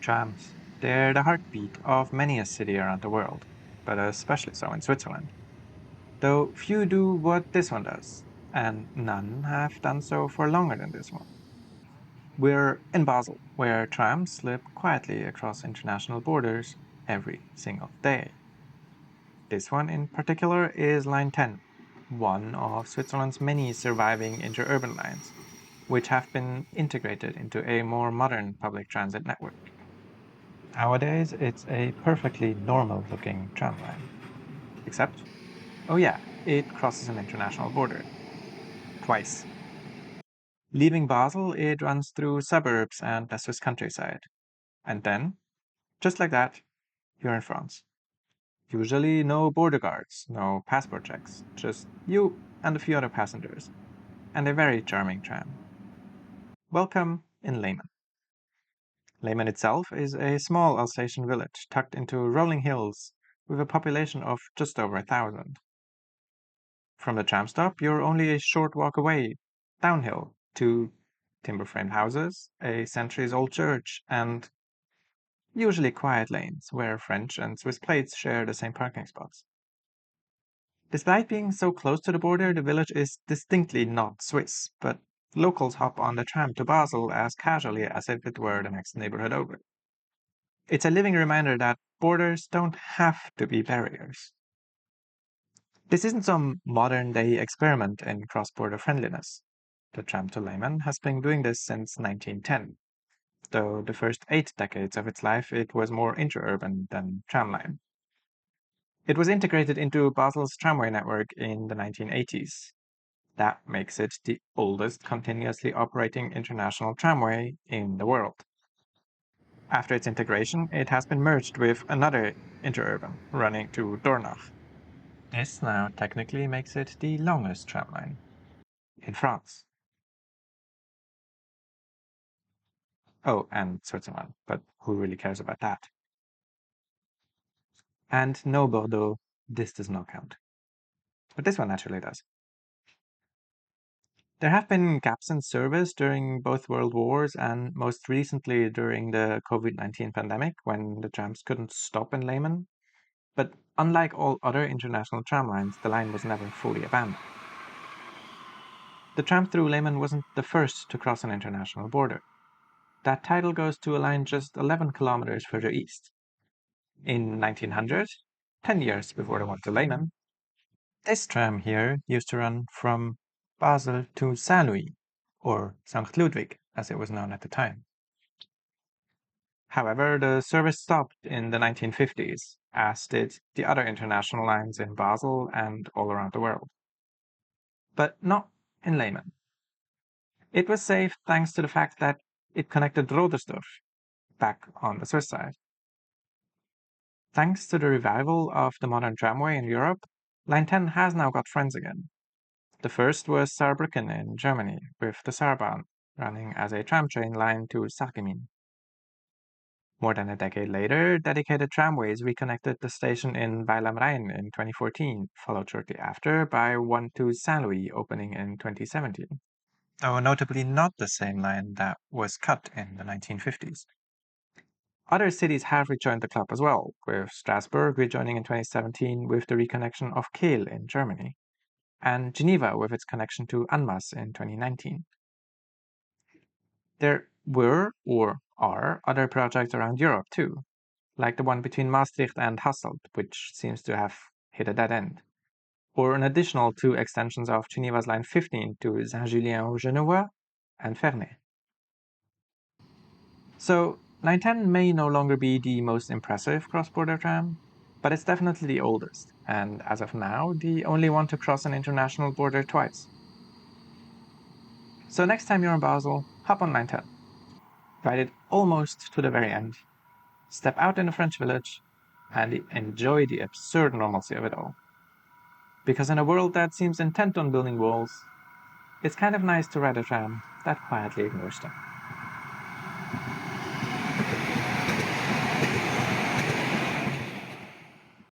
Trams. They're the heartbeat of many a city around the world, but especially so in Switzerland. Though few do what this one does, and none have done so for longer than this one. We're in Basel, where trams slip quietly across international borders every single day. This one in particular is Line 10, one of Switzerland's many surviving interurban lines, which have been integrated into a more modern public transit network. Nowadays, it's a perfectly normal-looking tram line. Except, oh yeah, it crosses an international border. Twice. Leaving Basel, it runs through suburbs and the Swiss countryside. And then, just like that, you're in France. Usually no border guards, no passport checks, just you and a few other passengers. And a very charming tram. Welcome in Leymen. Leymen itself is a small Alsatian village tucked into rolling hills with a population of just over 1,000. From the tram stop, you're only a short walk away, downhill, to timber-framed houses, a centuries-old church, and usually quiet lanes where French and Swiss plates share the same parking spots. Despite being so close to the border, the village is distinctly not Swiss, but locals hop on the tram to Basel as casually as if it were the next neighborhood over. It's a living reminder that borders don't have to be barriers. This isn't some modern-day experiment in cross-border friendliness. The tram to Leymen has been doing this since 1910, though the first 8 decades of its life it was more interurban than tramline. It was integrated into Basel's tramway network in the 1980s. That makes it the oldest continuously operating international tramway in the world. After its integration, it has been merged with another interurban running to Dornach. This now technically makes it the longest tramline in France. Oh, and Switzerland, but who really cares about that? And no Bordeaux, this does not count. But this one naturally does. There have been gaps in service during both world wars and most recently during the COVID-19 pandemic when the trams couldn't stop in Leymen. But unlike all other international tram lines, the line was never fully abandoned. The tram through Leymen wasn't the first to cross an international border. That title goes to a line just 11 kilometers further east. In 1900, 10 years before the one to Leymen, this tram here used to run from Basel to Saint-Louis, or St. Ludwig, as it was known at the time. However, the service stopped in the 1950s, as did the other international lines in Basel and all around the world. But not in Leymen. It was saved thanks to the fact that it connected Rodersdorf, back on the Swiss side. Thanks to the revival of the modern tramway in Europe, Line 10 has now got friends again. The first was Saarbrücken in Germany, with the Saarbahn running as a tram train line to Sarreguemines. More than a decade later, dedicated tramways reconnected the station in Weil am Rhein in 2014, followed shortly after by one to Saint-Louis opening in 2017. Though notably not the same line that was cut in the 1950s. Other cities have rejoined the club as well, with Strasbourg rejoining in 2017 with the reconnection of Kehl in Germany, and Geneva with its connection to Annemasse in 2019. There were, or are, other projects around Europe too, like the one between Maastricht and Hasselt, which seems to have hit a dead end, or an additional 2 extensions of Geneva's Line 15 to Saint-Julien-au-Genevois and Ferney. So, Line 10 may no longer be the most impressive cross-border tram, but it's definitely the oldest, and as of now, the only one to cross an international border twice. So next time you're in Basel, hop on Line 10. Ride it almost to the very end, step out in a French village, and enjoy the absurd normalcy of it all. Because in a world that seems intent on building walls, it's kind of nice to ride a tram that quietly ignores them.